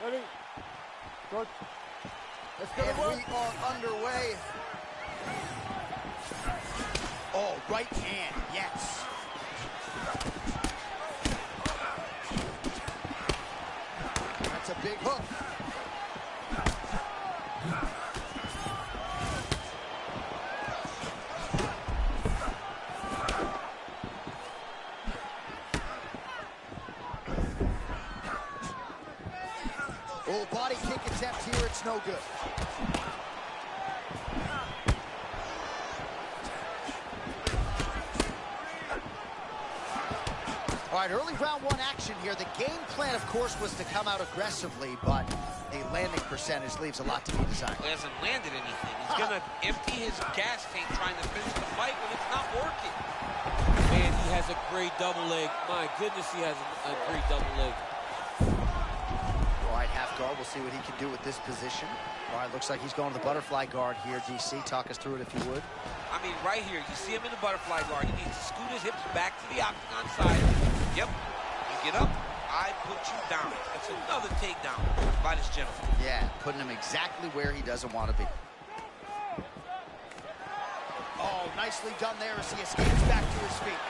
Ready? Good. Let's go. And we are underway. Oh, right hand, yes. That's a big hook. Oh, body kick attempt here, it's no good. All right, early round one action here. The game plan, of course, was to come out aggressively, but the landing percentage leaves a lot to be desired. He hasn't landed anything. He's gonna empty his gas tank trying to finish the fight when it's not working. Man, he has a great double leg. My goodness, he has a great double leg. All right, half guard. We'll see what he can do with this position. All right, looks like he's going to the butterfly guard here, DC. Talk us through it if you would. I mean, right here, you see him in the butterfly guard. He needs to scoot his hips back to the octagon side. Yep. You get up, I put you down. That's another takedown by this gentleman. Yeah, putting him exactly where he doesn't want to be. Oh, nicely done there as he escapes back to his feet.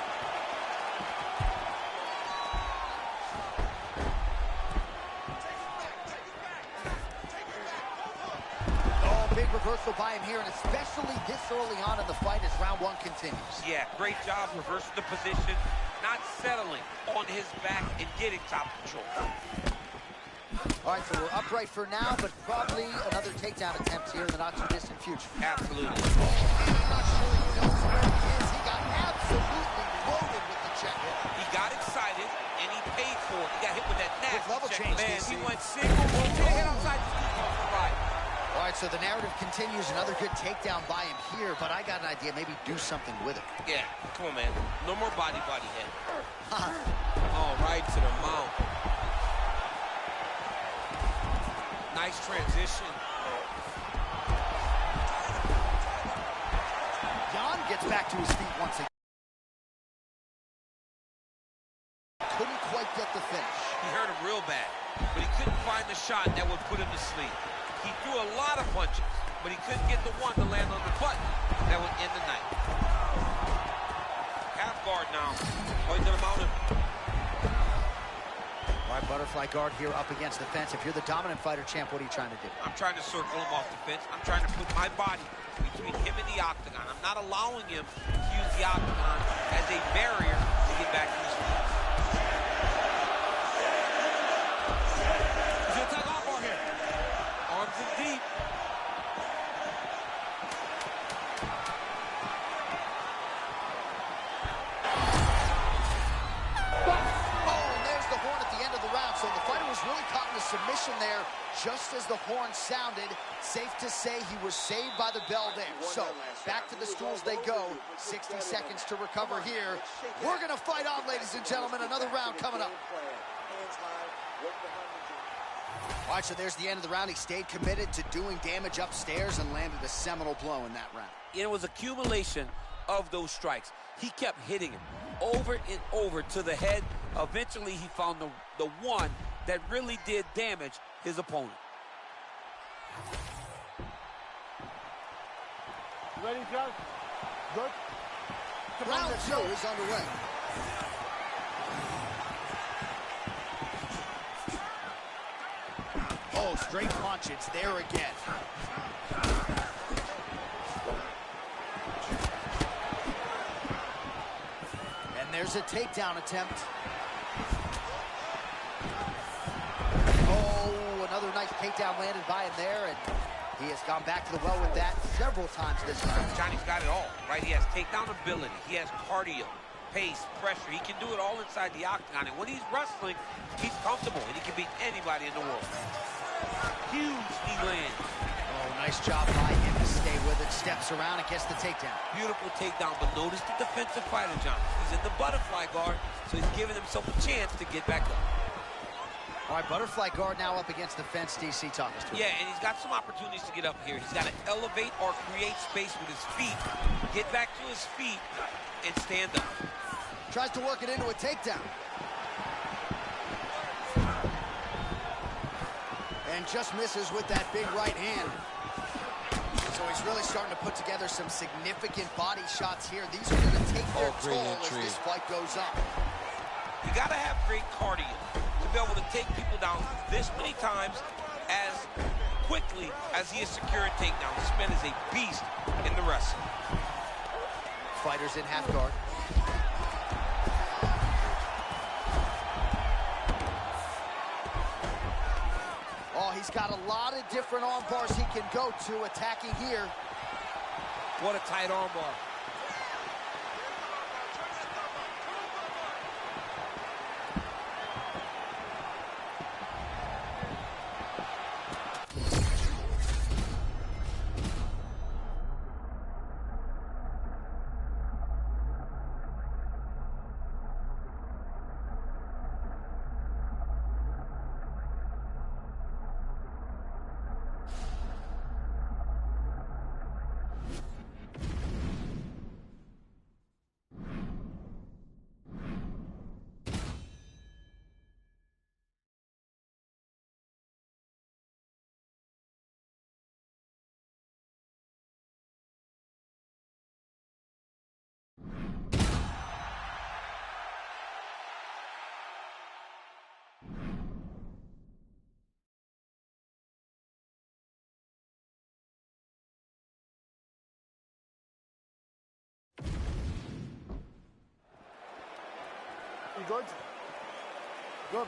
Big reversal by him here, and especially this early on in the fight as round one continues. Yeah, great job reversing the position, not settling on his back and getting top control. All right, so we're upright for now, but probably another takedown attempt here in the not-too-distant future. Absolutely. I'm not sure he knows where he is. He got absolutely loaded with the check hit. He got excited, and he paid for it. He got hit with that nasty level check. change, Man, DC. he went single, rotate, hit outside the scoop off the right. All right, so the narrative continues. Another good takedown by him here, but I got an idea. Maybe do something with it. Yeah, come on, man. No more body head. Oh, right to the mount. Nice transition. Jan gets back to his feet once again. Couldn't quite get the finish. He hurt him real bad, but he couldn't find the shot that would put him to sleep. He threw a lot of punches, but he couldn't get the one to land on the button that would end the night. Half guard now. Oh, he's gonna mount him. All right, butterfly guard here up against the fence. If you're the dominant fighter, champ, what are you trying to do? I'm trying to circle him off the fence. I'm trying to put my body between him and the octagon. I'm not allowing him to use the octagon as a barrier to get back to his feet. He's gonna take off on here. Arms in deep. So the fighter was really caught in a submission there just as the horn sounded. Safe to say he was saved by the bell there. So back to the stools they go. 60 seconds to recover here. We're going to fight on, ladies and gentlemen. Another round coming up. All right, so there's the end of the round. He stayed committed to doing damage upstairs and landed a seminal blow in that round. It was accumulation of those strikes. He kept hitting him over and over to the head. Eventually, he found the one that really did damage his opponent. Ready, John? Good. Round two is underway. Oh, straight punch. It's there again. And there's a takedown attempt. Oh, another nice takedown landed by him there, and he has gone back to the well with that several times this time. Johnny's got it all, right? He has takedown ability. He has cardio, pace, pressure. He can do it all inside the octagon. And when he's wrestling, he's comfortable, and he can beat anybody in the world. Huge knee land. Oh, nice job by him to stay with it. Steps around and gets the takedown. Beautiful takedown, but notice the defensive fighter, John. He's in the butterfly guard, so he's giving himself a chance to get back up. All right, butterfly guard now up against the fence. DC, talk us to it. Yeah, and he's got some opportunities to get up here. He's got to elevate or create space with his feet, get back to his feet, and stand up. Tries to work it into a takedown. And just misses with that big right hand. So he's really starting to put together some significant body shots here. These are going to take their toll as this fight goes on. You got to have great cardio to be able to take people down this many times as quickly as he is securing takedowns. This man is a beast in the wrestling. Fighters in half guard. Oh, he's got a lot of different arm bars he can go to attacking here. What a tight arm bar. You good? Good.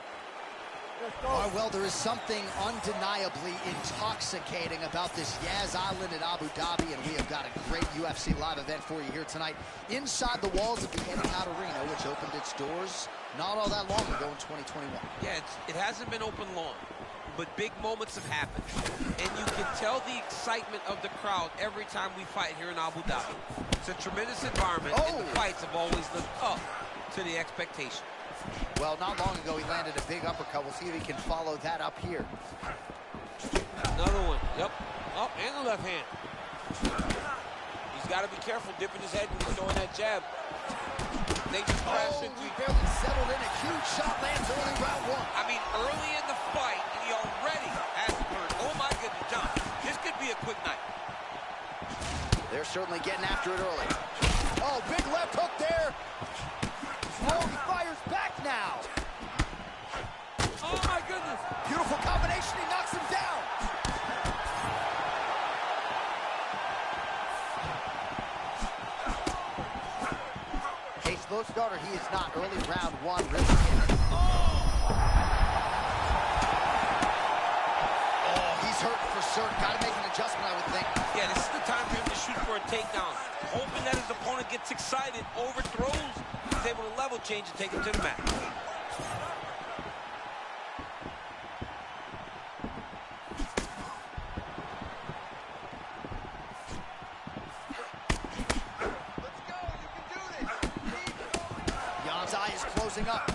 Let's go. Oh, well, there is something undeniably intoxicating about this Yaz Island at Abu Dhabi, and we have got a great UFC live event for you here tonight inside the walls of the Etihad Arena, which opened its doors not all that long ago in 2021. Yeah, it hasn't been open long, but big moments have happened. And you can tell the excitement of the crowd every time we fight here in Abu Dhabi. It's a tremendous environment, and the fights have always lived up to the expectation. Well, not long ago, he landed a big uppercut. We'll see if he can follow that up here. Another one. Yep. Up and the left hand. He's got to be careful dipping his head when he's throwing that jab. They just crashed into he barely settled in. A huge shot lands early round one. I mean, early in the fight, and he already has hurt. Oh, my goodness, John. This could be a quick night. They're certainly getting after it early. Oh, big left hook there. Oh, he fires back now. Oh, my goodness. Beautiful combination. He knocks him down. A slow starter, he is not. Early round one, really in it. Oh, he's hurting for certain. Got to make an adjustment, I would think. Yeah, this is the time for him to shoot for a takedown. Hoping that his opponent gets excited, overthrows, he's able to level change and take him to the mat. Jan's eye is closing up.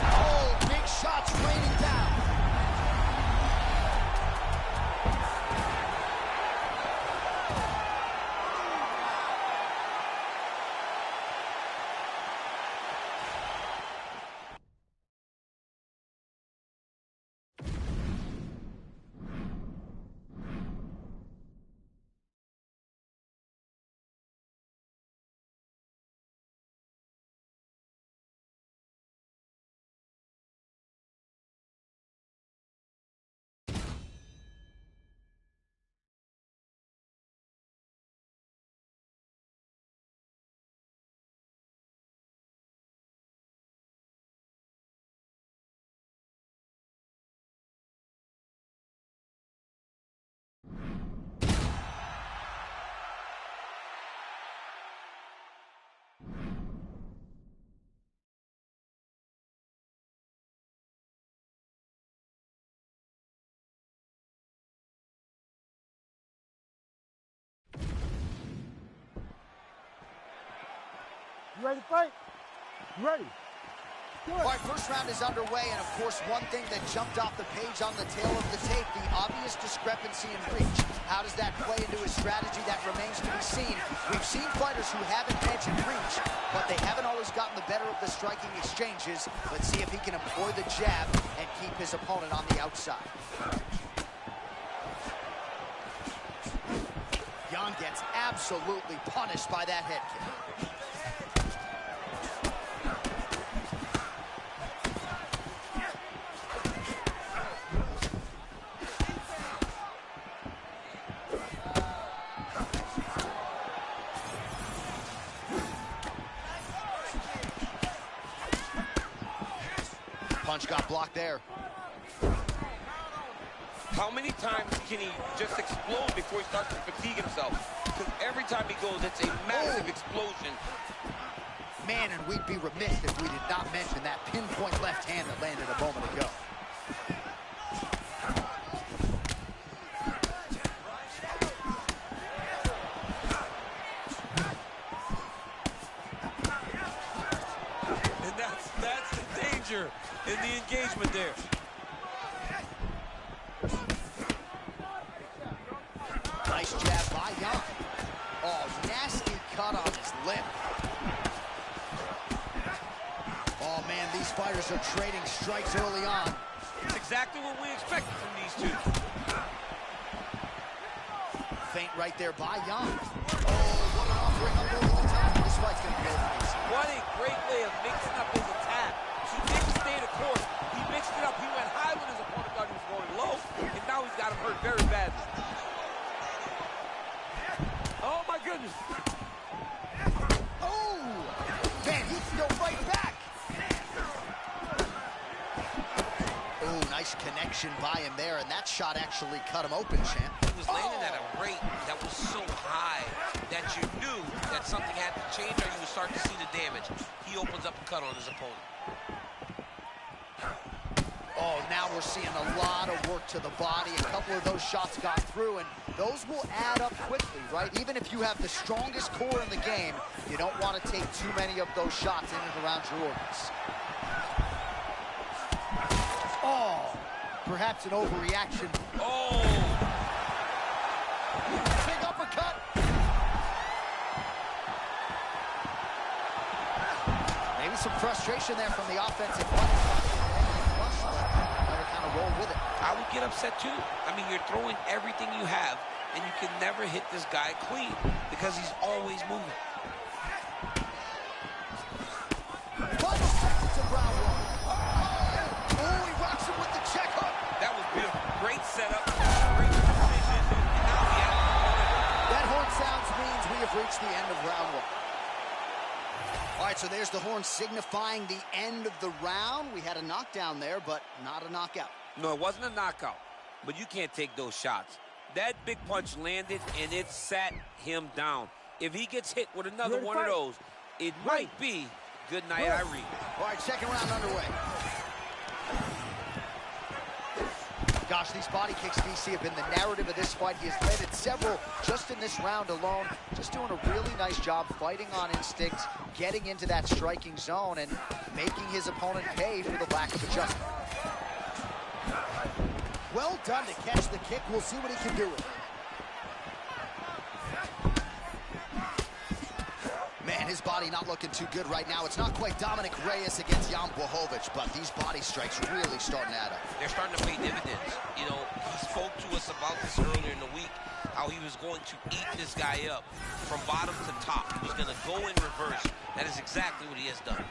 Oh, big shots raining down. You ready to fight? You ready? All right, first round is underway, and of course, one thing that jumped off the page on the tail of the tape, the obvious discrepancy in reach. How does that play into his strategy? That remains to be seen. We've seen fighters who have an edge in reach, but they haven't always gotten the better of the striking exchanges. Let's see if he can employ the jab and keep his opponent on the outside. Jan gets absolutely punished by that head kick. Punch got blocked there. How many times can he just explode before he starts to fatigue himself? Because every time he goes, it's a massive explosion. Man, and we'd be remiss if we did not mention that pinpoint left hand that landed a moment ago. And that's the danger in the engagement there. Nice jab by Jan. Oh, nasty cut on his lip. Oh, man, these fighters are trading strikes early on. It's exactly what we expected from these two. Feint right there by Jan. Oh, what an offering up over the top. This fight's going to be over easy. What a great way of mixing up his attack. He didn't stay the course. He mixed it up. He went high when his opponent thought he was going low, and now he's got him hurt very badly. Oh, my goodness. Oh, man, he can go right back. Oh, nice connection by him there, and that shot actually cut him open, champ. He was landing at a rate that was so high that you knew that something had to change or you would start to see the damage. He opens up a cut on his opponent. Oh, now we're seeing a lot of work to the body. A couple of those shots got through, and those will add up quickly, right? Even if you have the strongest core in the game, you don't want to take too many of those shots in and around your organs. Oh, perhaps an overreaction. Oh! Big uppercut. Maybe some frustration there from the offensive punch. Roll with it. I would get upset too. I mean, you're throwing everything you have, and you can never hit this guy clean because he's always moving. Final seconds of round one. Oh, he rocks him with the check hook. That was beautiful. Great setup, great precision, and now he has the That horn sounds means we have reached the end of round one. All right, so there's the horn signifying the end of the round. We had a knockdown there, but not a knockout. No, it wasn't a knockout, but you can't take those shots. That big punch landed, and it sat him down. If he gets hit with another one of those, it might be good night, Irene. All right, second round underway. Gosh, these body kicks, DC, have been the narrative of this fight. He has landed several just in this round alone. Just doing a really nice job fighting on instinct, getting into that striking zone, and making his opponent pay for the lack of adjustment. Well done to catch the kick. We'll see what he can do with it. Man, his body not looking too good right now. It's not quite Dominic Reyes against Jan Blachowicz, but these body strikes really starting to add up. They're starting to pay dividends. You know, he spoke to us about this earlier in the week, how he was going to eat this guy up from bottom to top. He was going to go in reverse. That is exactly what he has done.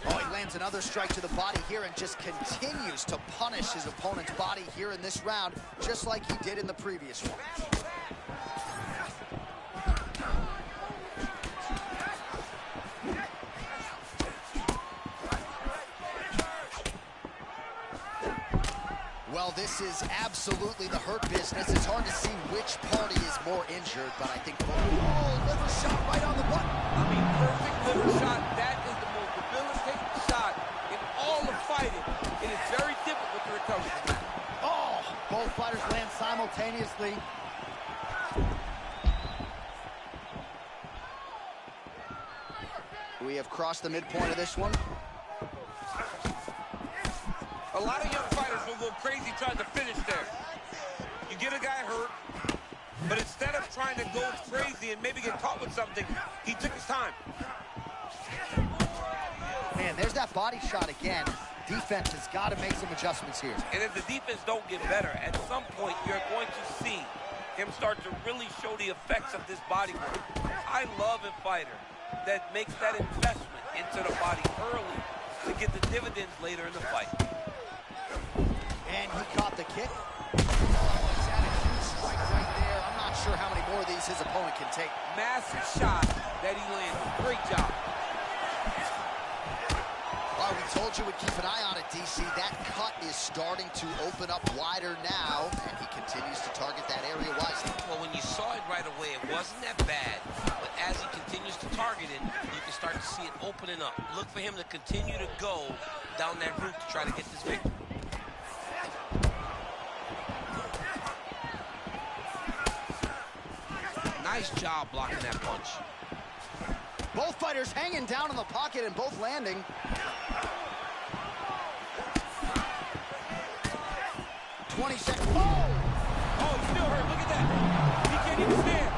Oh, he lands another strike to the body here and just continues to punish his opponent's body here in this round, just like he did in the previous one. Well, this is absolutely the hurt business. It's hard to see which party is more injured, but I think both. Oh, liver shot right on the button. I mean, perfect liver shot. That is the most debilitating shot in all of fighting. It is very difficult to recover from that. Oh, both fighters land simultaneously. We have crossed the midpoint of this one. A lot of young fighters will go crazy trying to finish there. You get a guy hurt, but instead of trying to go crazy and maybe get caught with something, he took his time. Man, there's that body shot again. Defense has got to make some adjustments here. And if the defense don't get better, at some point you're going to see him start to really show the effects of this body work. I love a fighter that makes that investment into the body early to get the dividends later in the fight. And he caught the kick. Oh, he's had a huge strike right there. I'm not sure how many more of these his opponent can take. Massive shot that he landed. Great job. Well, we told you we'd keep an eye on it, DC. That cut is starting to open up wider now, and he continues to target that area wisely. Well, when you saw it right away, it wasn't that bad. But as he continues to target it, you can start to see it opening up. Look for him to continue to go down that route to try to get this victory. Nice job blocking that punch. Both fighters hanging down in the pocket and both landing. Oh, he's still hurt. Look at that. He can't even stand.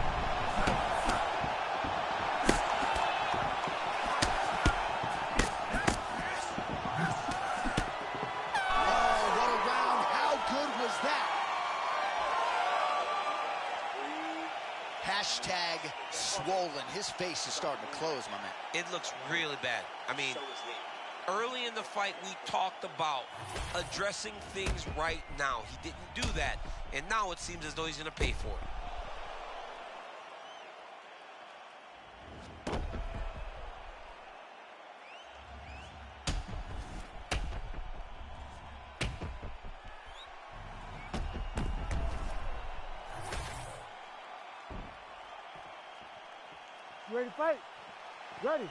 Oh, what a round. How good was that? Hashtag swollen. His face is starting to close, my man. It looks really bad. I mean, early in the fight, we talked about addressing things right now. He didn't do that, and now it seems as though he's going to pay for it. You ready to fight? Ready.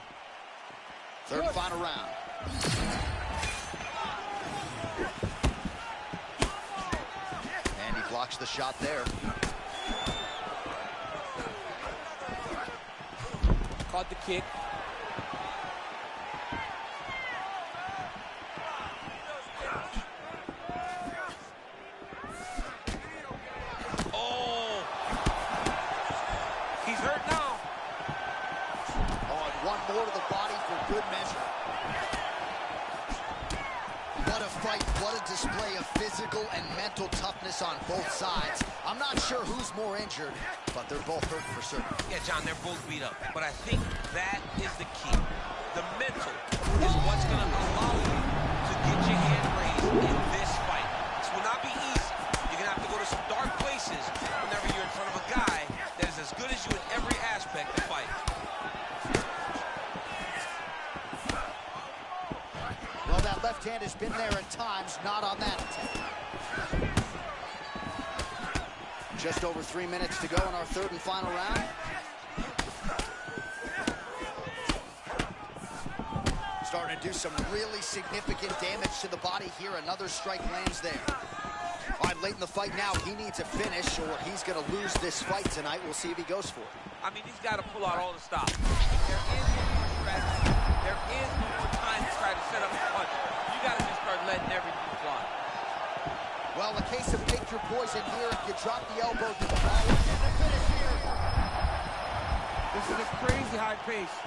Third and final round. And he blocks the shot there. Caught the kick. Oh! He's hurt now. Oh, and one more to the body for good measure. What a fight, what a display of physical and mental toughness on both sides. I'm not sure who's more injured, but they're both hurt for certain. Yeah, John, they're both beat up. But I think that is the key. The mental is what's going to allow you to get your hand raised in this fight. This will not be easy. You're going to have to go to some dark places whenever you're in front of a guy that is as good as you in every aspect of fight. Well, that left hand has been there at times, not on that attempt. Just over 3 minutes to go in our third and final round. Starting to do some really significant damage to the body here. Another strike lands there. All right, late in the fight now, he needs a finish or he's going to lose this fight tonight. We'll see if he goes for it. I mean, he's got to pull out all the stops. There is no more strategy. There is no more time to try to set up a punch. You got to just start letting everything fly. Well, a case of take your poison here. If you drop the elbow to the ball, we're getting a finish here. This is a crazy high pace.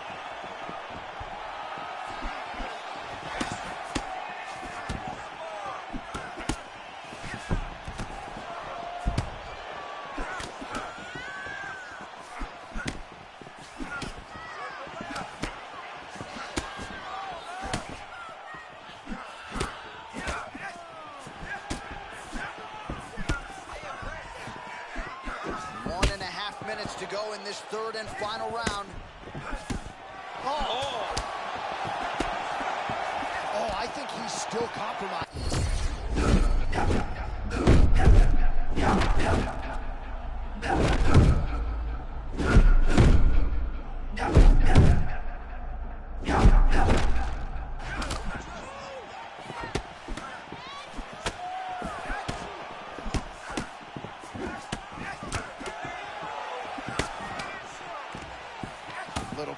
To go in this third and final round. Oh, I think he's still compromised.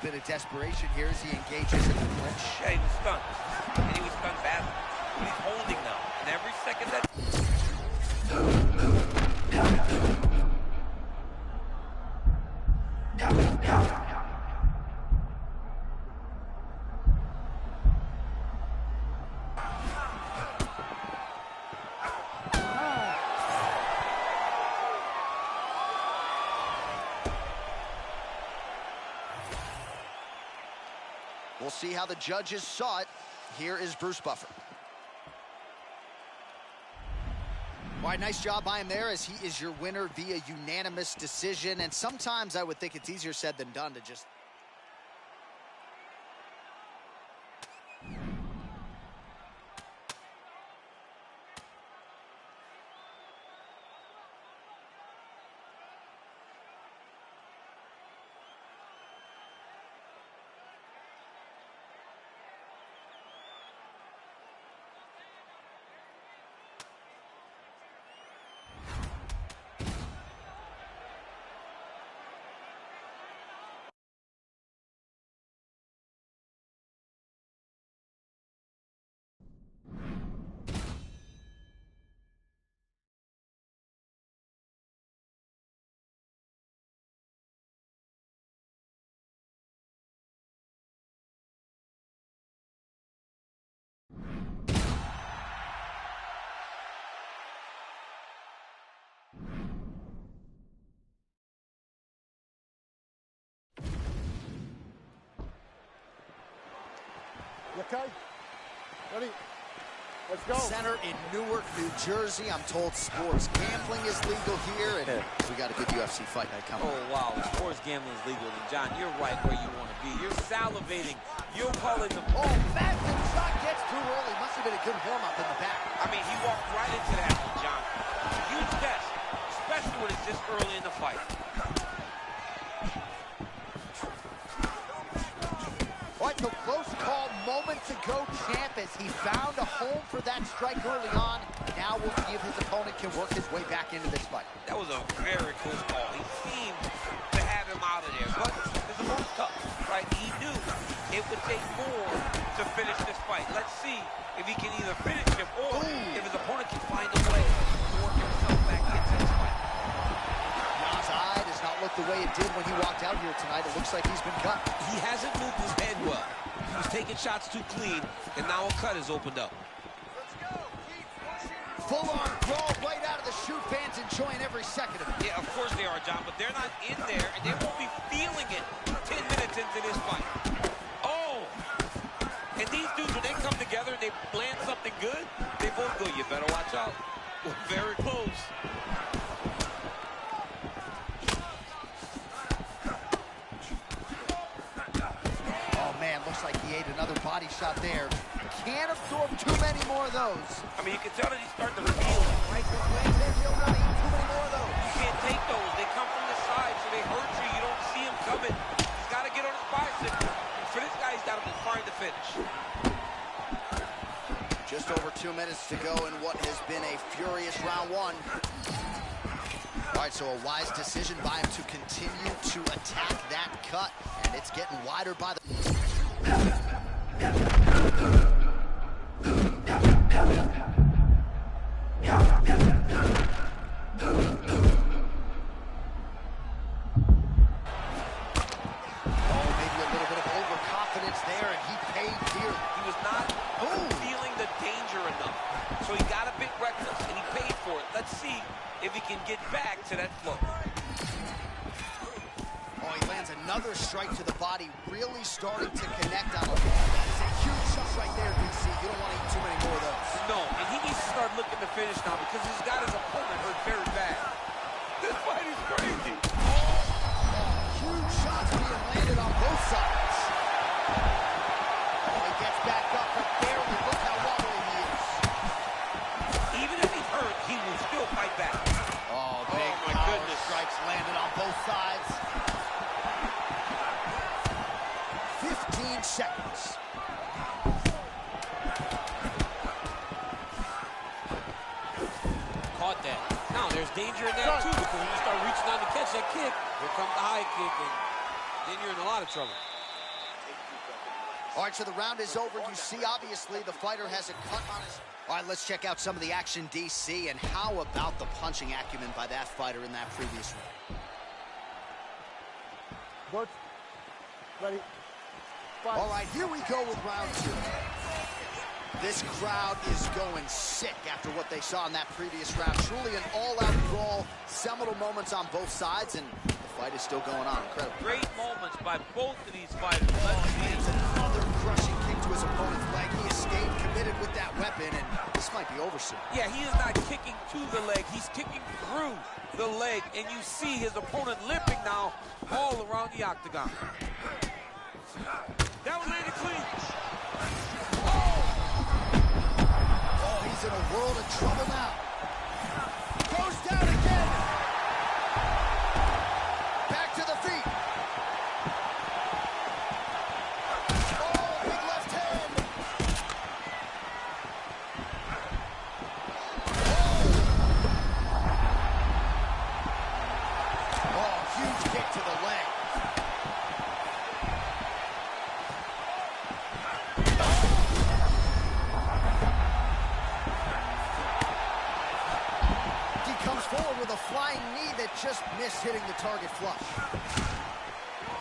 bit of desperation here as he engages in the clinch. Yeah, he was stunned. And he was stunned badly. But he's holding now. And every second that... We'll see how the judges saw it. Here is Bruce Buffer. All right, nice job by him there, as he is your winner via unanimous decision. And sometimes I would think it's easier said than done to just... You okay? Ready? Let's go. Center in Newark, New Jersey. I'm told sports gambling is legal here, and we got a good UFC fight night coming. Oh, wow. Sports gambling is legal. And, John, you're right where you want to be. You're salivating. You're calling the... Oh, massive shot gets too early. Must have been a good warm-up in the back. I mean, he walked right into that one, John. Huge test, especially when it's this early in the fight. All right, so close call moments ago, champ, as he found a home for that strike early on. Now we'll see if his opponent can work his way back into this fight. That was a very close call. He seemed to have him out of there, but his opponent's tough, right? He knew it would take more to finish this fight. Let's see if he can either finish him or if his opponent can find a way to work himself back into this fight. Jan's eye does not look the way it did when he walked out here tonight. It looks like he's been cut. He hasn't moved his head well. He was taking shots too clean, and now a cut has opened up. Full-on brawl right out of the shoot. Fans enjoying every second of it. Yeah, of course they are, John, but they're not in there, and they won't be feeling it 10 minutes into this fight. Oh! And these dudes, when they come together and they land something good, they both go, you better watch out. We're very close. Oh, man, looks like he ate another body shot there. Can't absorb too many more of those. I mean, you can tell that he's starting to feel it. Right, he'll not eat too many more of those. You can't take those. They come from the side, so they hurt you. You don't see him coming. He's got to get on his bicep. And for this guy, he's got to find the finish. Just over 2 minutes to go in what has been a furious round one. All right, so a wise decision by him to continue to attack that cut. And it's getting wider by the... So he got a bit reckless, and he paid for it. Let's see if he can get back to that flow. Oh, he lands another strike to the body, really starting to connect on him. That is a huge shot right there, DC. You don't want to eat too many more of those. No, and he needs to start looking to finish now because he's got his opponent hurt very bad. This fight is crazy. Huge shots being landed on both sides. Oh, he gets back up, but barely. Look how wobbly he is. Even if he's hurt, he will still fight back. Oh, big my power goodness. strikes landed on both sides. 15 seconds. Caught that. Now, there's danger in that, too, because when you start reaching out to catch that kick, here comes the high kick, and then you're in a lot of trouble. All right, so the round is over. You see, obviously, the fighter has a cut on his... All right, let's check out some of the action, DC, and how about the punching acumen by that fighter in that previous round? Good. Ready. Fight. All right, here we go with round 2. This crowd is going sick after what they saw in that previous round. Truly an all-out brawl, seminal moments on both sides, and the fight is still going on. Incredible. Great moments by both of these fighters. Lands another crushing kick to his opponent's leg. He is staying committed with that weapon, and this might be over soon. Yeah, he is not kicking to the leg. He's kicking through the leg, and you see his opponent limping now all around the octagon. That one landed clean. Oh, he's in a world of trouble now. Goes down again. Back to the feet. Oh, big left hand. Oh, huge kick to the leg. Forward with a flying knee that just missed hitting the target flush.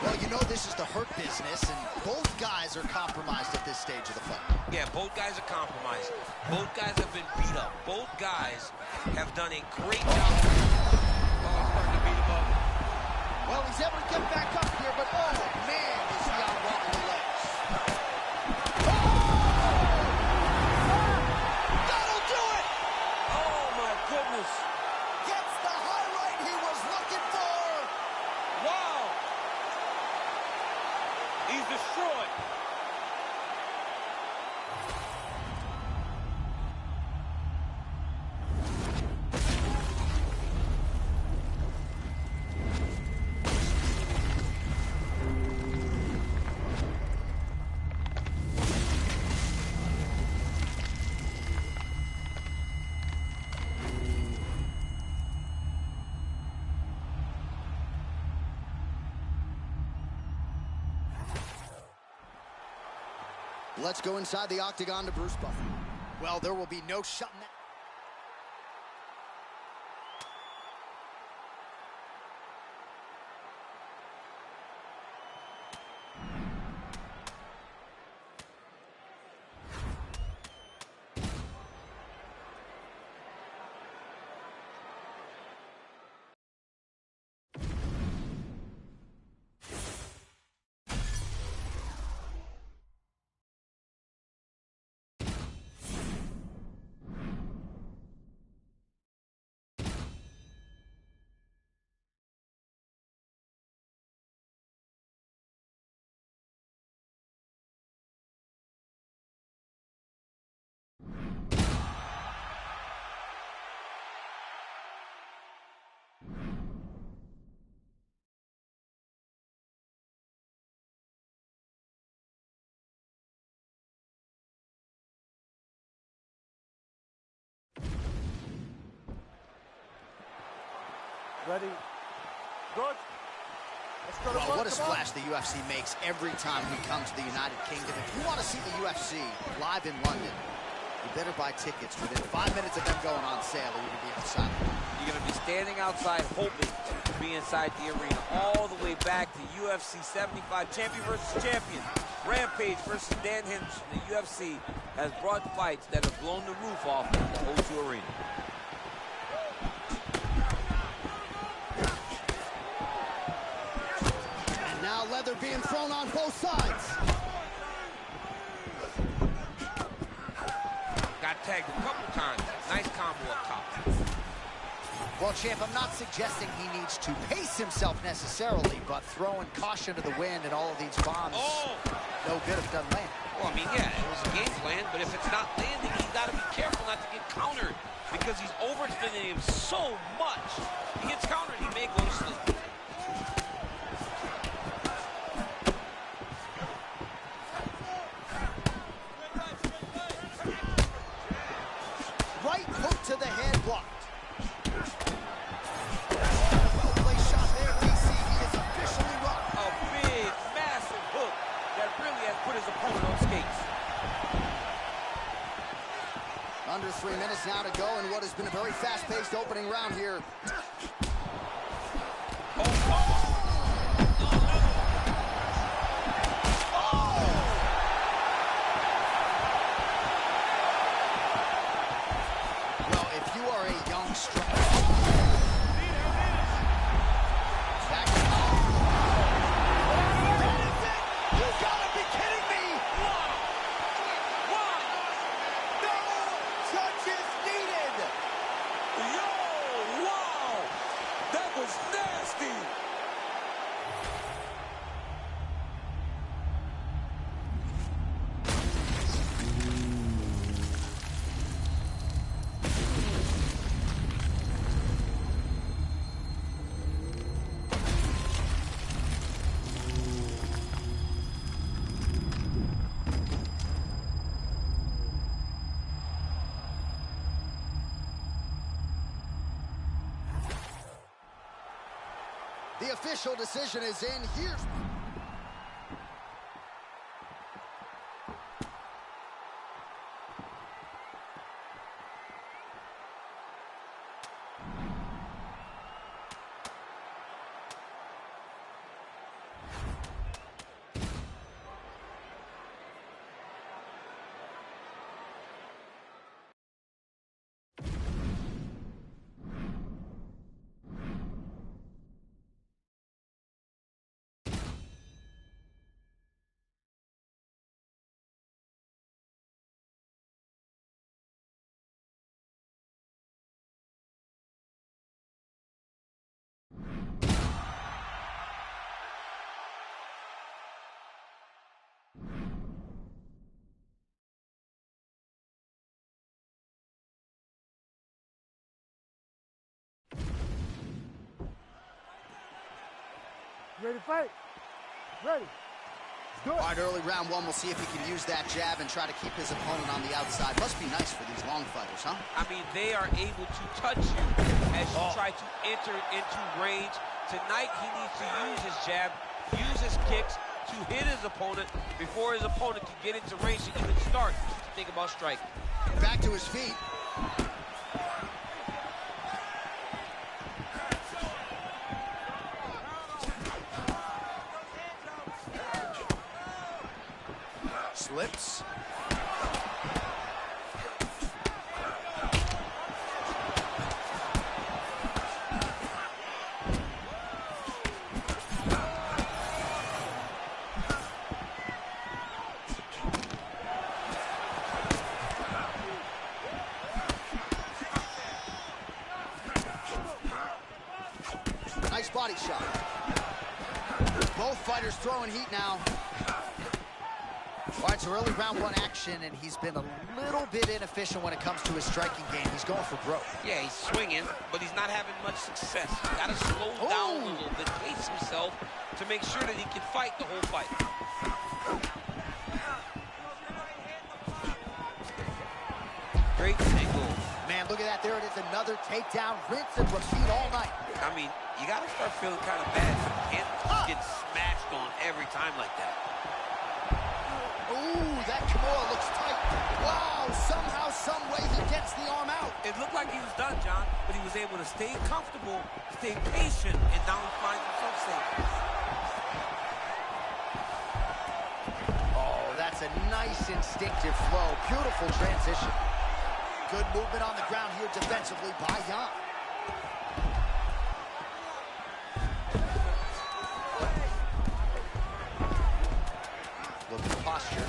Well, you know this is the hurt business, and both guys are compromised at this stage of the fight. Yeah, both guys are compromised. Both guys have been beat up. Both guys have done a great job. Oh, he's starting to beat him up. Well, he's able to get back up here, but oh, man, is he on one of the legs. That'll do it! Oh, my goodness. Gets the highlight he was looking for. Wow. He's destroyed. Let's go inside the octagon to Bruce Buffer. Well, there will be no shutting that. Ready. Good. Let's go to Well, work. what a splash the UFC makes every time we come to the United Kingdom. If you want to see the UFC live in London, you better buy tickets within 5 minutes of them going on sale, or you're going to be outside. You're going to be standing outside hoping to be inside the arena all the way back to UFC 75, champion versus champion. Rampage versus Dan Henderson. The UFC has brought fights that have blown the roof off the O2 Arena. And now leather being thrown on both sides. Got tagged a couple times. Nice combo up top. Well, champ, I'm not suggesting he needs to pace himself necessarily, but throwing caution to the wind and all of these bombs, no good if it doesn't land. Well, I mean, yeah, it was a game plan, but if it's not landing, he's got to be careful not to get countered because he's overextending him so much. He gets countered, he may go to sleep. Right hook to the head, blocked. Well-placed shot there, DC. He is officially rocked. A big, massive hook that really has put his opponent on under 3 minutes now to go in what has been a very fast-paced opening round here. Well, if you are a young striker... The official decision is in. Here's... Ready to fight? Ready. Do it. All right, early round one, we'll see if he can use that jab and try to keep his opponent on the outside. Must be nice for these long fighters, huh? I mean, they are able to touch you as you try to enter into range. Tonight, he needs to use his jab, use his kicks to hit his opponent before his opponent can get into range to even start to think about striking. Back to his feet. Slips. Nice body shot. Both fighters throwing heat now. All right, so early round one action, and he's been a little bit inefficient when it comes to his striking game. He's going for broke. Yeah, he's swinging, but he's not having much success. He's got to slow down a little bit, pace himself to make sure that he can fight the whole fight. Great single. Man, look at that. There it is, another takedown. Rinse and repeat all night. I mean, you got to start feeling kind of bad. You can't get smashed on every time like that. Ooh, that Kimura looks tight. Wow, somehow, some way he gets the arm out. It looked like he was done, John, but he was able to stay comfortable, stay patient, and now he finds himself safe. Oh, that's a nice instinctive flow. Beautiful transition. Good movement on the ground here defensively by Yan. Look at the posture.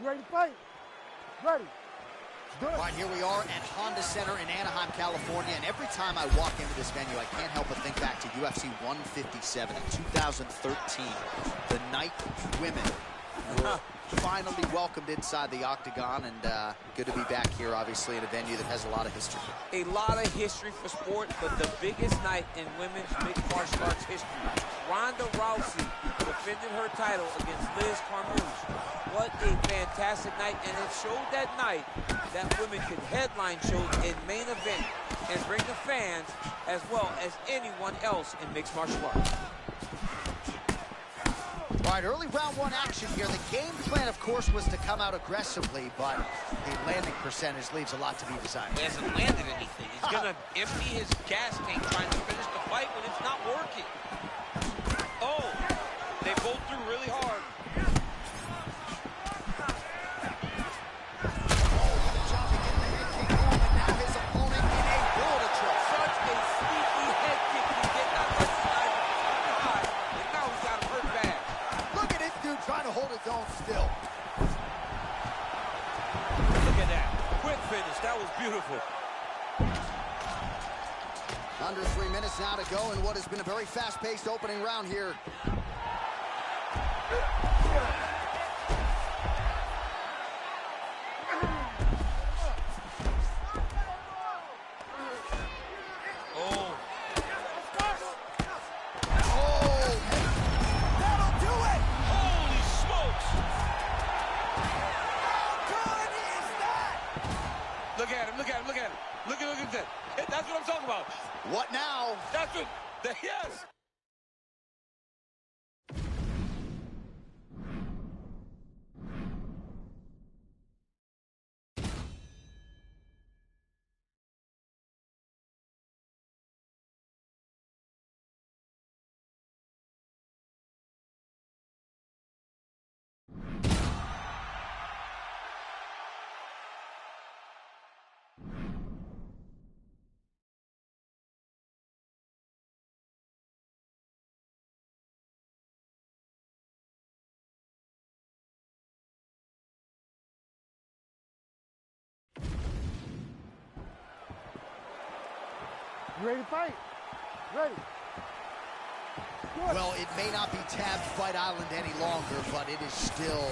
You ready to fight? Ready. Do it. All right, here we are at Honda Center in Anaheim, California, and every time I walk into this venue, I can't help but think back to UFC 157 in 2013, the night women were finally welcomed inside the octagon, and good to be back here, obviously, in a venue that has a lot of history. A lot of history for sport, but the biggest night in women's mixed martial arts history. Ronda Rousey defended her title against Liz Carmouche. What a fantastic night, and it showed that night that women could headline shows in main event and bring the fans as well as anyone else in mixed martial arts. All right, early round one action here. The game plan, of course, was to come out aggressively, but the landing percentage leaves a lot to be desired. He hasn't landed anything. He's going to empty his gas tank trying to finish the fight when it's not working. Oh, they both threw really hard. Trying to hold his own still. Look at that. Quick finish. That was beautiful. Under 3 minutes now to go in what has been a very fast-paced opening round here. Look at that. That's what I'm talking about. What now? That's what, yes. You ready to fight? Ready. Good. Well, it may not be tabbed Fight Island any longer, but it is still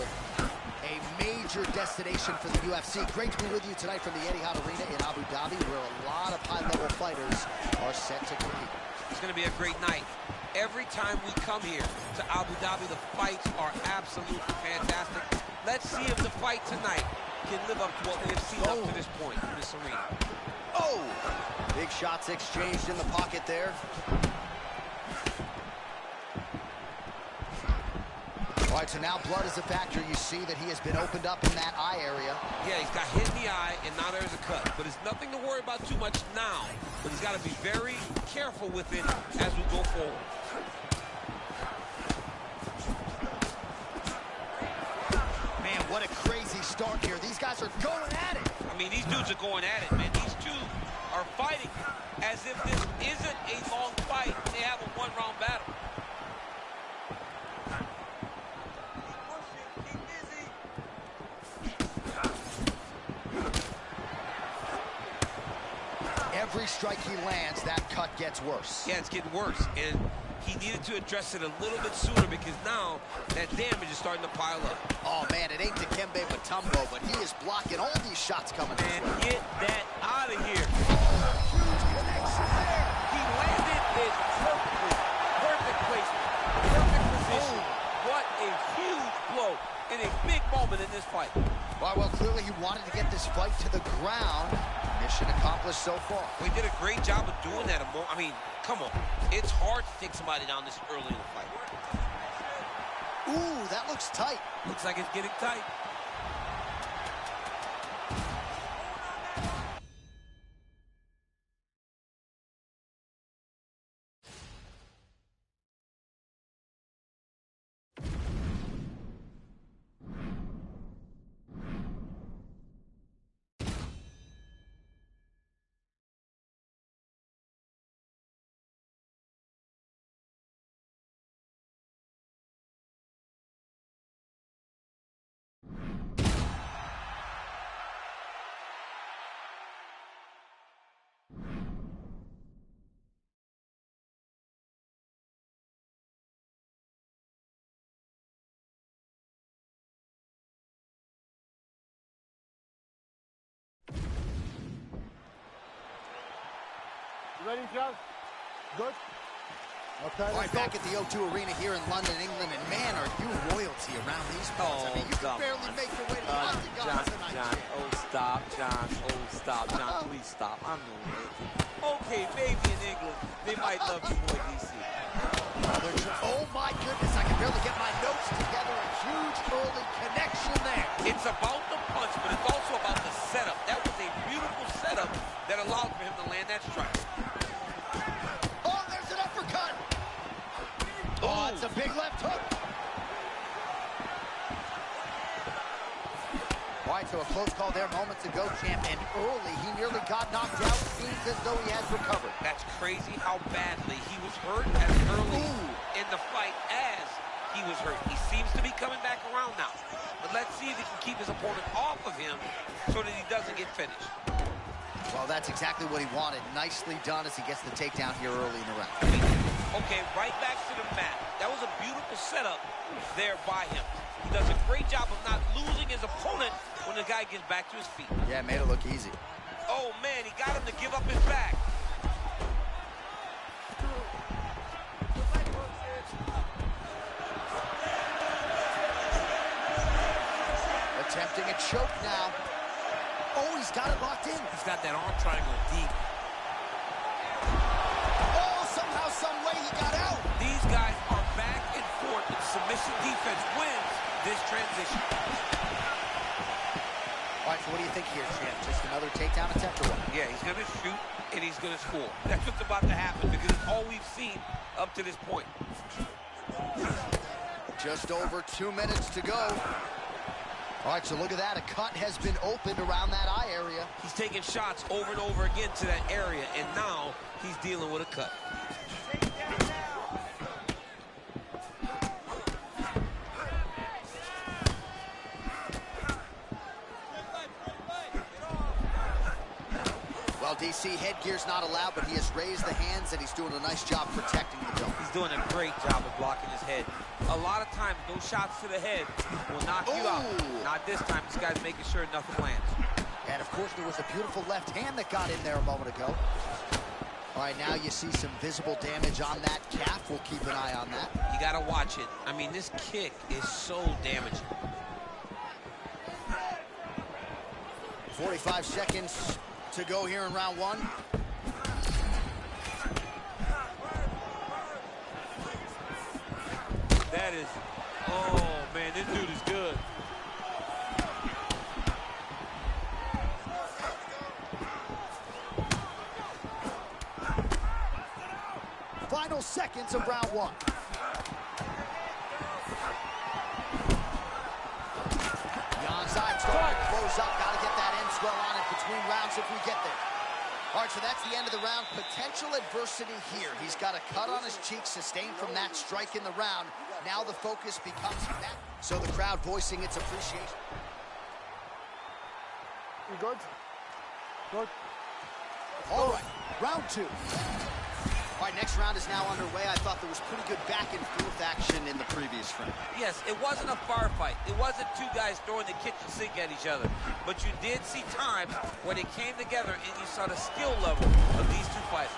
a major destination for the UFC. Great to be with you tonight from the Etihad Arena in Abu Dhabi, where a lot of high-level fighters are set to compete. It's going to be a great night. Every time we come here to Abu Dhabi, the fights are absolutely fantastic. Let's see if the fight tonight can live up to what we have seen up to this point in this arena. Oh! Big shots exchanged in the pocket there. All right, so now blood is a factor. You see that he has been opened up in that eye area. Yeah, he's got hit in the eye, and now there's a cut. But it's nothing to worry about too much now. But he's got to be very careful with it as we go forward. Man, what a crazy start here. These guys are going at it. I mean, these dudes are going at it, man. These two are fighting as if this isn't a long fight. They have a one-round battle. Every strike he lands, that cut gets worse. Yeah, it's getting worse. And he needed to address it a little bit sooner because now that damage is starting to pile up. Oh, man, it ain't Dikembe Mutombo, but he is blocking all these shots coming this And way. get that out of here. Huge connection there. He landed it perfectly. Perfect placement. Perfect position. What a huge blow in a big moment in this fight. Well, clearly he wanted to get this fight to the ground. Mission accomplished so far. We did a great job of doing that. I mean, come on. It's hard to take somebody down this early in the fight. Ooh, that looks tight. Looks like it's getting tight. Ready, Joe? Good? Okay, All right, back at the O2 Arena here in London, England, and man, are you royalty around these parts. I mean, you can barely make your way to the octagon tonight. John, oh, stop, John. Oh, stop, John. Please stop. I'm no royalty. Okay, maybe in England, they might love you more, DC. Oh, my goodness, I can barely get my notes together. A huge early connection there. It's about the punch, but it's also about the setup. That was a beautiful setup that allowed for him to land that strike. Oh, there's an uppercut. Oh, it's a big left hook. All right, so a close call there moments ago, champ, and early he nearly got knocked out. Seems as though he has recovered. That's crazy how badly he was hurt as early in the fight as he was hurt. He seems to be coming back around now. But let's see if he can keep his opponent off of him so that he doesn't get finished. Well, that's exactly what he wanted. Nicely done as he gets the takedown here early in the round. Okay, right back to the mat. That was a beautiful setup there by him. He does a great job of not losing his opponent when the guy gets back to his feet. Yeah, made it look easy. Oh, man, he got him to give up his back. Attempting a choke now. Oh, he's got it locked in. He's got that arm triangle deep. Oh, somehow, some way he got out. These guys are back and forth, and submission defense wins this transition. All right, so what do you think here, champ? Just another takedown attempt or what? Yeah, he's going to shoot, and he's going to score. That's what's about to happen because it's all we've seen up to this point. Just over 2 minutes to go. All right, so look at that. A cut has been opened around that eye area. He's taking shots over and over again to that area, and now he's dealing with a cut. Well, DC, headgear's not allowed, but he has raised the hands, and he's doing a nice job protecting the belt. He's doing a great job of blocking his head. A lot of times, those shots to the head will knock you out. Not this time. This guy's making sure nothing lands. And, of course, there was a beautiful left hand that got in there a moment ago. All right, now you see some visible damage on that calf. We'll keep an eye on that. You got to watch it. I mean, this kick is so damaging. 45 seconds to go here in round one. That is, oh man, this dude is good. Final seconds of round one. Jan's side starting to close up. Got to get that end swell on it between rounds if we get there. All right, so that's the end of the round. Potential adversity here. He's got a cut on his cheek sustained from that strike in the round. Now the focus becomes that. So the crowd voicing its appreciation. You good? Good. All right, round two. All right, next round is now underway. I thought there was pretty good back and forth action in the previous round. Yes, it wasn't a bar fight. It wasn't two guys throwing the kitchen sink at each other. But you did see times where they came together and you saw the skill level of these two fighters.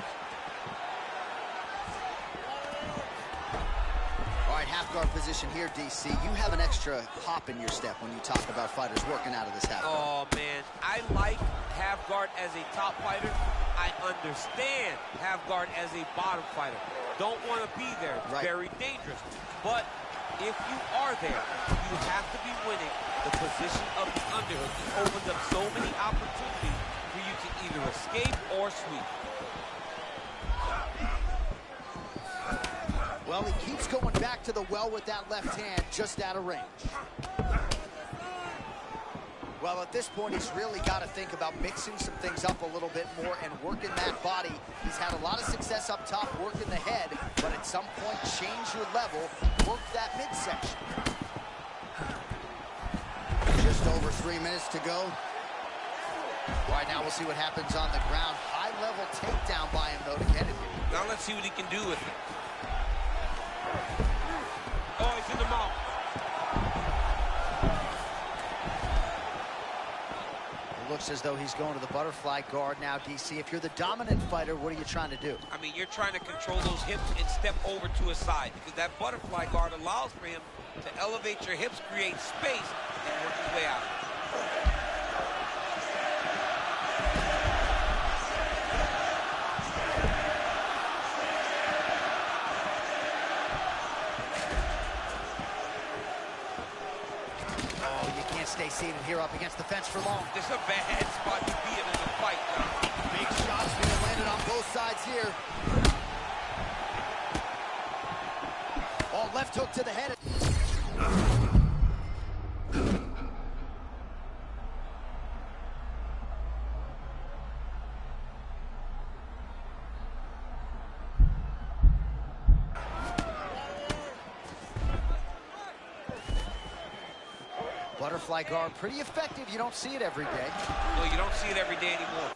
All right, half guard position here, DC. You have an extra hop in your step when you talk about fighters working out of this half guard. Oh, man. I like half guard as a top fighter. I understand half guard as a bottom fighter. Don't want to be there. It's very dangerous. But if you are there, you have to be winning the position of the underhook. It opens up so many opportunities for you to either escape or sweep. Well, he keeps going back to the well with that left hand, just out of range. Well, at this point, he's really got to think about mixing some things up a little bit more and working that body. He's had a lot of success up top, working the head, but at some point, change your level, work that midsection. Just over 3 minutes to go. All right, now we'll see what happens on the ground. High-level takedown by him, though, to get it here. Now let's see what he can do with it. Oh, he's in the mouth. looks as though he's going to the butterfly guard now, DC. If you're the dominant fighter, what are you trying to do? I mean, you're trying to control those hips and step over to his side because that butterfly guard allows for him to elevate your hips, create space, and work his way out. Stay seated here up against the fence for long. This is a bad spot to be in a fight, John. Big shots being landed on both sides here. Oh, left hook to the head. Butterfly guard, pretty effective. You don't see it every day. No, you don't see it every day anymore.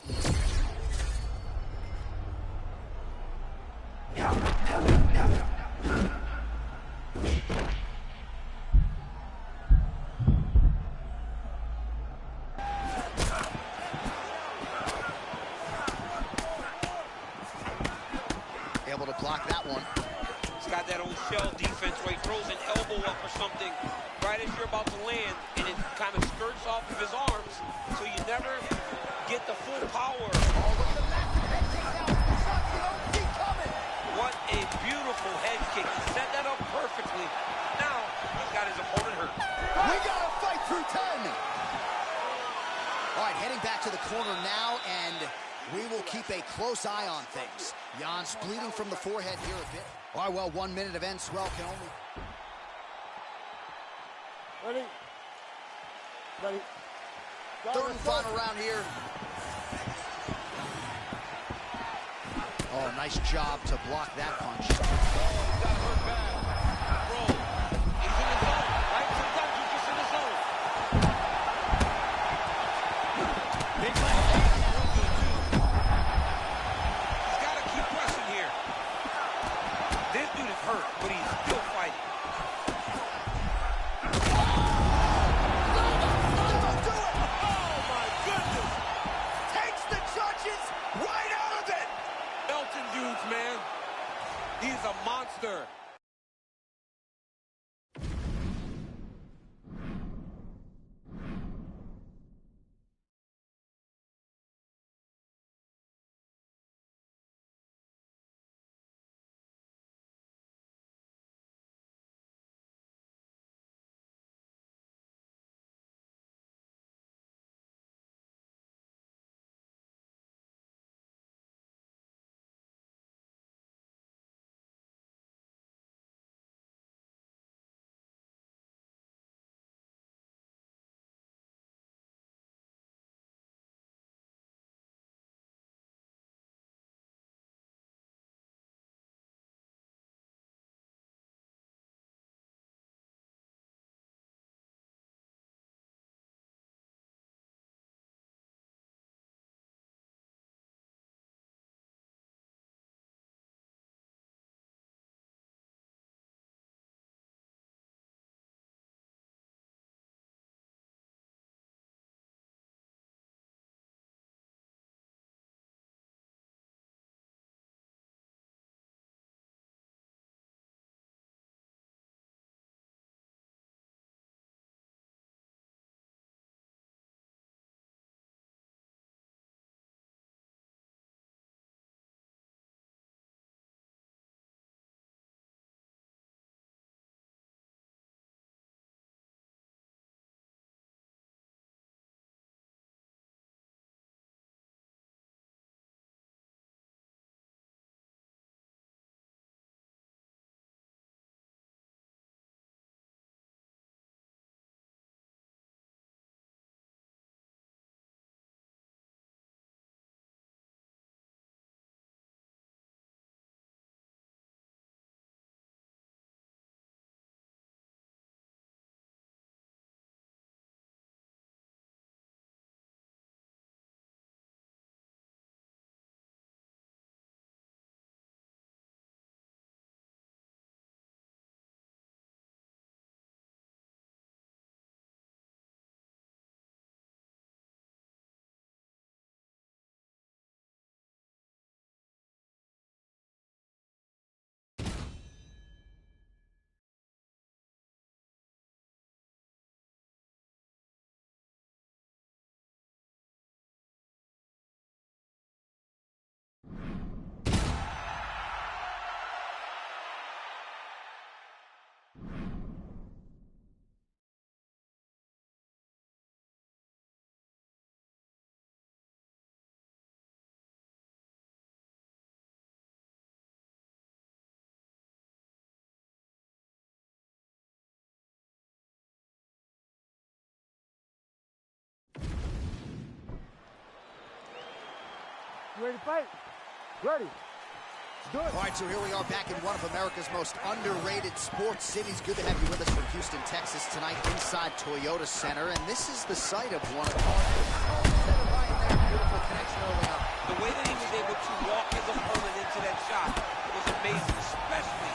Able to block that one. He's got that old shell defense where he throws an elbow up or something right as you're about to land, and it kind of skirts off of his arms, so you never get the full power. Oh, look at the massive head takedown. The shots you don't see coming. What a beautiful head kick. He set that up perfectly. Now, he's got his opponent hurt. We got to fight through 10. All right, heading back to the corner now, and we will keep a close eye on things. Jan's bleeding from the forehead here a bit. All right, well, 1 minute of end swell can only... Ready? Ready. Third and final round here. Oh, nice job to block that punch. Got hurt bad. Bro, he's in the zone, right? Sometimes you're just in the zone. Big leg. He's got to keep pressing here. This dude is hurt, but he's still fighting. Man, he's a monster. ready to fight? Ready. All right, so here we are back in one of America's most underrated sports cities. Good to have you with us from Houston, Texas tonight inside Toyota Center. And this is the site of one of the beautiful connection early on. The way that he was able to walk his opponent into that shot was amazing, especially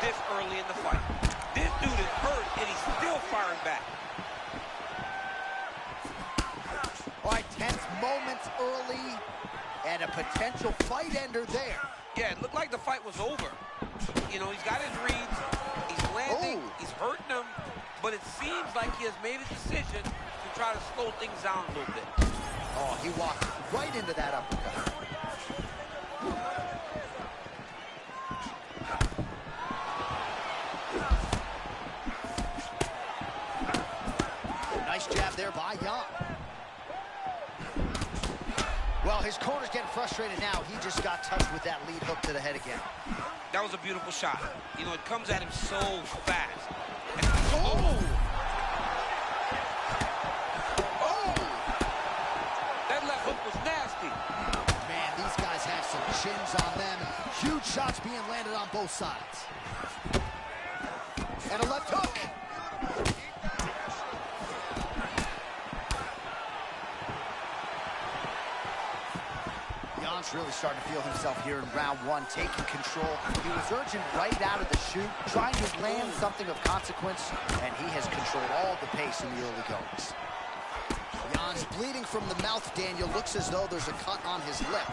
this early in the fight. This dude is hurt, and he's still firing back. All right, tense moments early, and a potential fight ender there. Yeah, it looked like the fight was over. You know, he's got his reads, he's landing, he's hurting him, but it seems like he has made a decision to try to slow things down a little bit. Oh, he walked right into that uppercut. Nice jab there by Jan. Well, his corner's getting frustrated now. He just got touched with that lead hook to the head again. That was a beautiful shot. You know, it comes at him so fast. That left hook was nasty. Man, these guys have some chins on them. Huge shots being landed on both sides. And a left hook. Jan's really starting to feel himself here in round one, taking control. He was urging right out of the chute, trying to land something of consequence, and he has controlled all the pace in the early goings. Jan's bleeding from the mouth, Daniel. Looks as though there's a cut on his lip.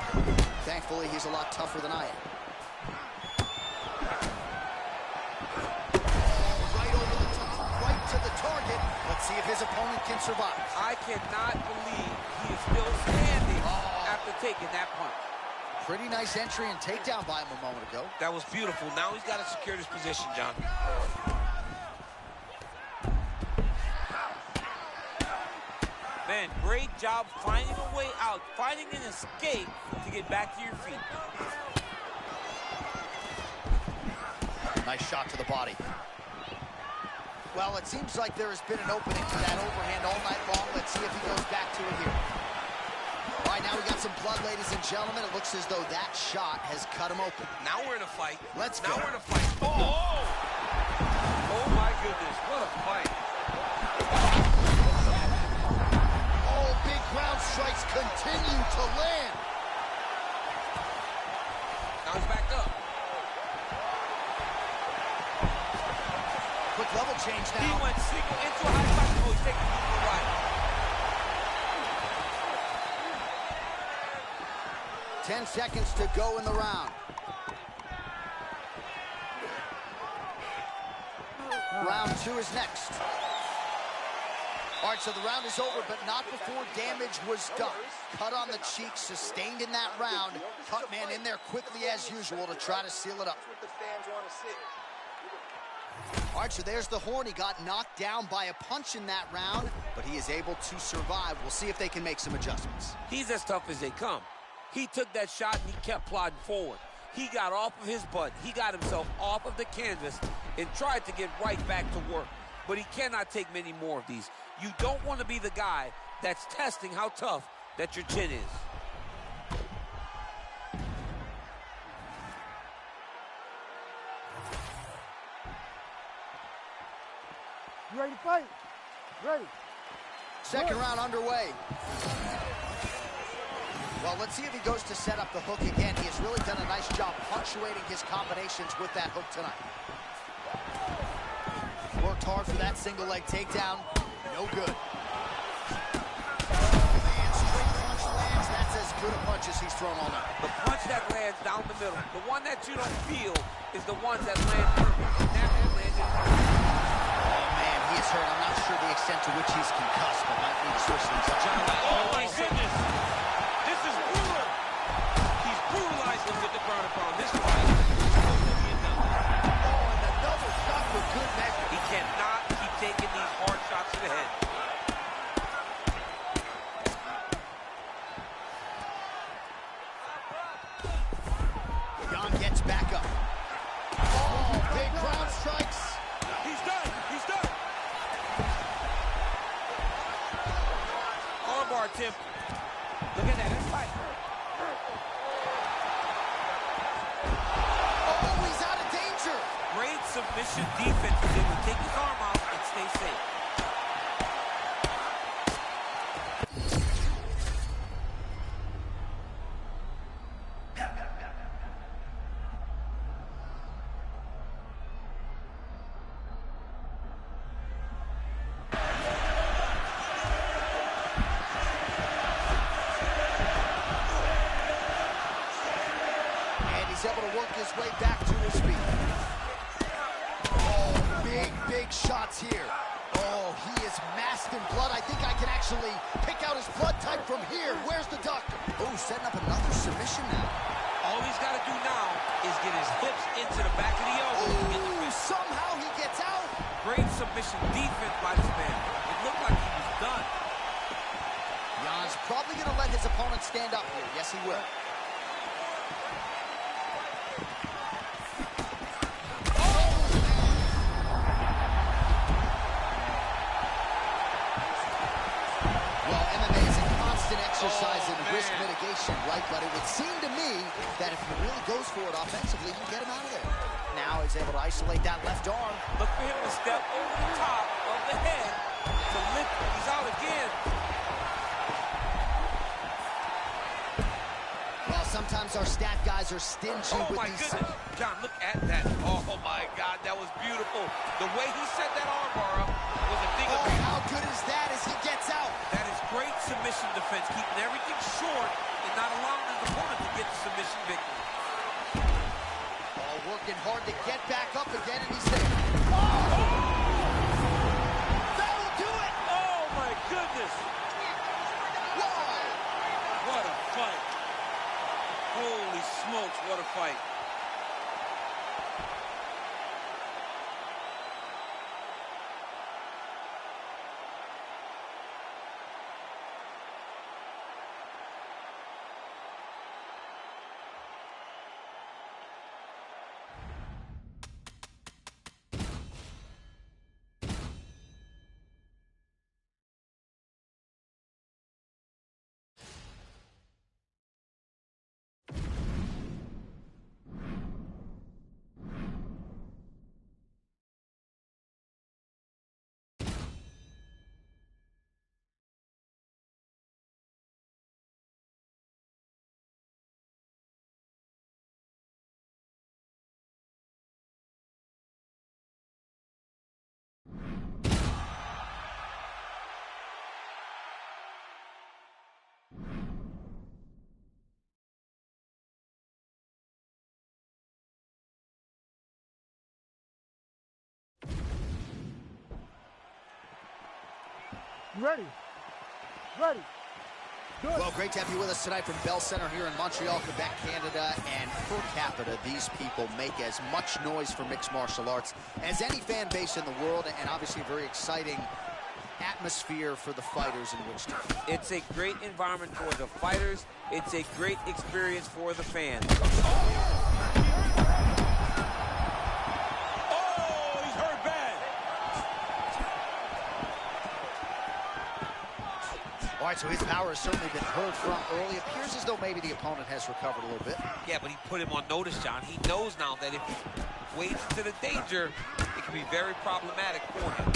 Thankfully, he's a lot tougher than I am. Right over the top, right to the target. Let's see if his opponent can survive. I cannot believe he is still standing after taking that punch. Pretty nice entry and takedown by him a moment ago. That was beautiful. Now he's got to secure this position, John. Man, great job finding a way out, finding an escape to get back to your feet. Nice shot to the body. Well, it seems like there has been an opening to that overhand all night long. Let's see if he goes back to it here. All right, now we got some blood, ladies and gentlemen. It looks as though that shot has cut him open. Now we're in a fight. Let's go. Now we're in a fight. Oh! Oh, my goodness. What a fight. Oh, big ground strikes continue to land. Now he's back up. Quick level change now. He went single into a high fight. Oh, he's taking it to the right. 10 seconds to go in the round. Round two is next. All right, so the round is over, but not before damage was done. Cut on the cheek, sustained in that round. Cut man in there quickly as usual to try to seal it up. All right, so there's the horn. He got knocked down by a punch in that round, but he is able to survive. We'll see if they can make some adjustments. He's as tough as they come. He took that shot and he kept plodding forward. He got off of his butt. He got himself off of the canvas and tried to get right back to work. But he cannot take many more of these. You don't want to be the guy that's testing how tough that your chin is. You ready to fight? Ready. Second round underway. Well, let's see if he goes to set up the hook again. He has really done a nice job punctuating his combinations with that hook tonight. Worked hard for that single leg takedown. No good. Man, straight punch lands. That's as good a punch as he's thrown all night. The punch that lands down the middle, the one that you don't feel, is the one that lands perfect. And that one landed. Oh, man, he is hurt. I'm not sure the extent to which he's concussed, but might need to switch things up. Oh, my goodness. This is brutal. He's brutalized him with the ground and pound. This fight is supposed to be enough. Oh, and the double shot for good measure. He cannot keep taking these hard shots to the head. Jan gets back up. Oh, big ground strikes. He's done. He's done. submission defense. He's able to take his arm out and stay safe. Able to work his way back to his feet. Oh, big shots here. Oh, he is masked in blood. I think I can actually pick out his blood type from here. Where's the doctor? Oh, setting up another submission now. All he's got to do now is get his hips into the back of the elbow to get the wrist. Somehow he gets out. Great submission defense by this man. It looked like he was done. Jan's probably going to let his opponent stand up here. Yes, he will. Exercise in risk mitigation, right? But it would seem to me that if he really goes for it offensively, you can get him out of there. Now he's able to isolate that left arm. Look for him to step over the top of the head to lift. He's out again. Well, sometimes our stat guys are stingy with my these. Goodness. John, look at that. Oh, my God, that was beautiful. The way he set that arm bar up was a thing of beauty. How good is that as he gets out? That is great submission defense, keeping everything short and not allowing his opponent to get the submission victory. Oh, working hard to get back up again, and he's there. Oh! That'll do it! Oh, my goodness! Whoa! What a fight. Holy smokes, what a fight. Ready. Ready. Good. Well, great to have you with us tonight from Bell Center here in Montreal, Quebec, Canada. And per capita, these people make as much noise for mixed martial arts as any fan base in the world, and obviously a very exciting atmosphere for the fighters in which to fight. It's a great environment for the fighters. It's a great experience for the fans. All right, so his power has certainly been heard from early. It appears as though maybe the opponent has recovered a little bit. Yeah, but he put him on notice, John. He knows now that if he wades into the danger, it can be very problematic for him.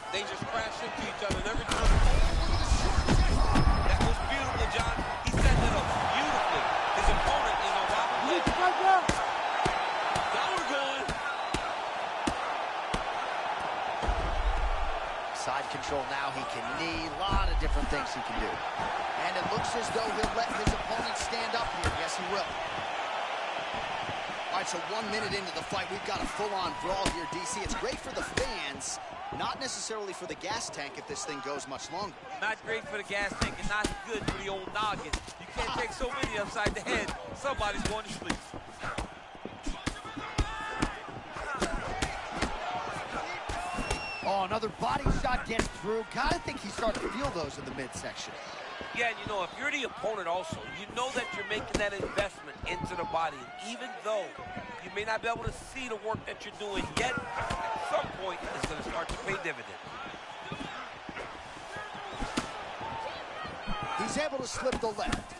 They just crash into each other, and every time. That was beautiful, John. He set it up beautifully. His opponent is on top of it. Now we're going. Side control now. He can knee. A lot of different things he can do. And it looks as though he'll let his opponent stand up here. Yes, he will. All right, so 1 minute into the fight, we've got a full-on brawl here, DC. It's great for the fans, not necessarily for the gas tank if this thing goes much longer. Not great for the gas tank and not good for the old noggin. You can't take so many upside the head. Somebody's going to sleep. Oh, another body shot gets through. Gotta think he's starting to feel those in the midsection. Yeah, and you know, if you're the opponent also, you know that you're making that investment into the body. And even though you may not be able to see the work that you're doing yet, at some point, it's going to start to pay dividends. He's able to slip the left.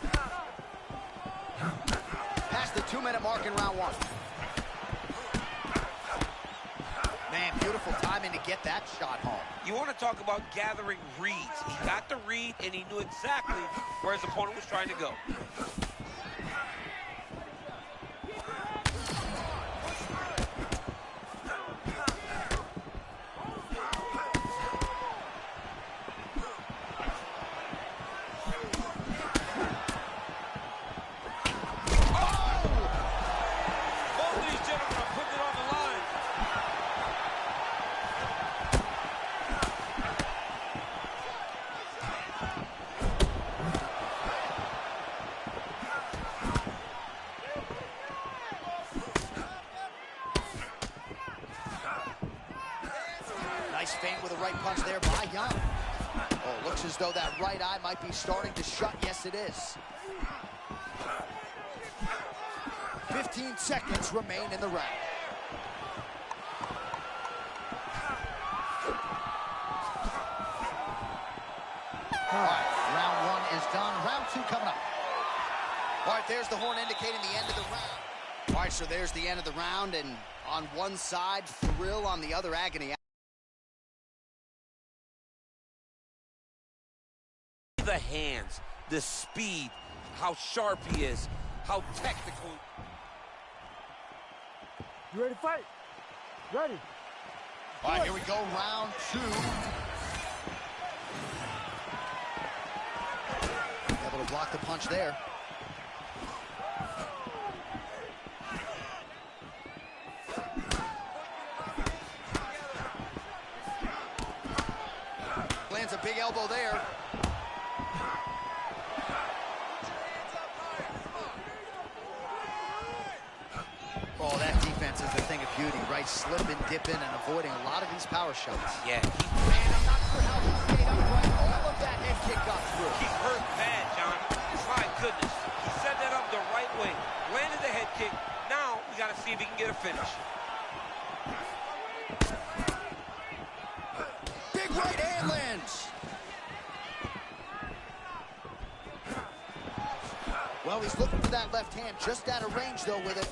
Past the 2-minute mark in round 1. Man, beautiful timing to get that shot home. You want to talk about gathering reads. He got the read, and he knew exactly where his opponent was trying to go. Nice feint with a right punch there by Young. Oh, looks as though that right eye might be starting to shut. Yes, it is. 15 seconds remain in the round. All right, round 1 is done. Round 2 coming up. All right, there's the horn indicating the end of the round. All right, so there's the end of the round, and on one side, thrill, on the other, agony. The hands, the speed, how sharp he is, how technical. You ready to fight? Ready. All right, here we go, round 2. Able to block the punch there. Lands a big elbow there. Oh, that defense is the thing of beauty, right? Slipping, dipping, and avoiding a lot of these power shots. Yeah, Man, I'm not sure how he stayed upright. All of that head kick got through. he hurt bad, John. My goodness. He set that up the right way. Landed the head kick. Now, we got to see if he can get a finish. Big right hand lands. Well, he's looking for that left hand, just out of range, though, with it.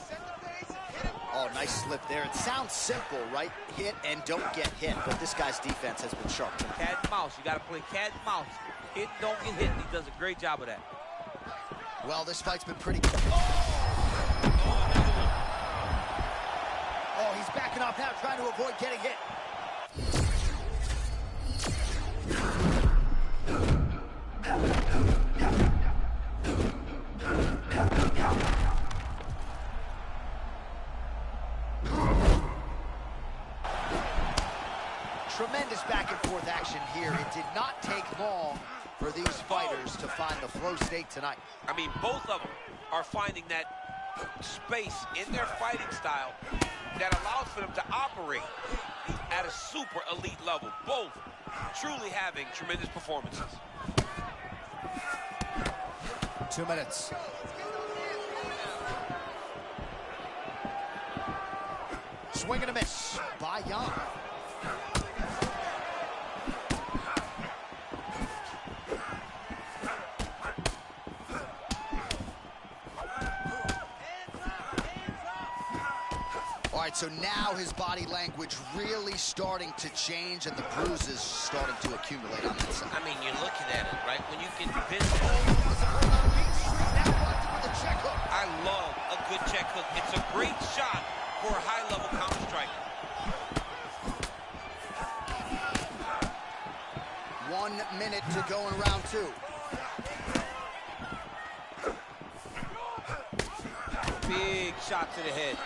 Oh, nice slip there. It sounds simple, right? Hit and don't get hit, but this guy's defense has been sharp. Cat and mouse. You got to play cat and mouse. Hit, don't get hit. He does a great job of that. Well, this fight's been pretty... Oh, he's backing off now, trying to avoid getting hit. Tremendous back and forth action here. It did not take long for these fighters to find the flow state tonight. I mean, both of them are finding that space in their fighting style that allows for them to operate at a super elite level. Both truly having tremendous performances. 2 minutes. Swing and a miss by Young. All right, so now his body language really starting to change and the bruises starting to accumulate on that side. I mean, you're looking at it, right? When you can I love a good check hook. It's a great shot for a high-level counter striker. 1 minute to go in round 2. Big shot to the head.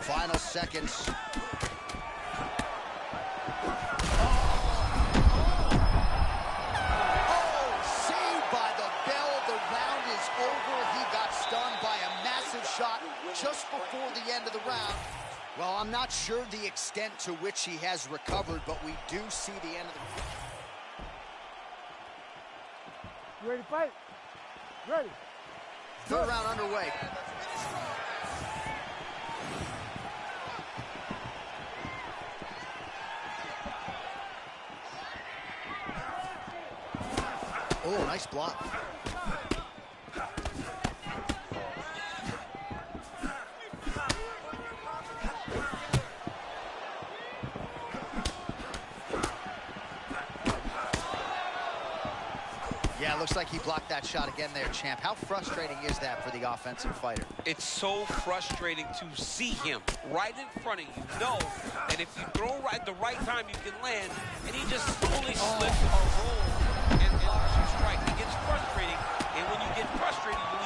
Final seconds. Just before the end of the round. Well, I'm not not sure the extent to which he has recovered, but we do see the end of the... You ready to fight? Ready. Third round underway. Oh, nice block. Yeah, it looks like he blocked that shot again there, champ. How frustrating is that for the offensive fighter? It's so frustrating to see him right in front of you. Know that if you throw right the right time, you can land, and he just slowly slips or rolls and blocks your strike. It gets frustrating, and when you get frustrated, you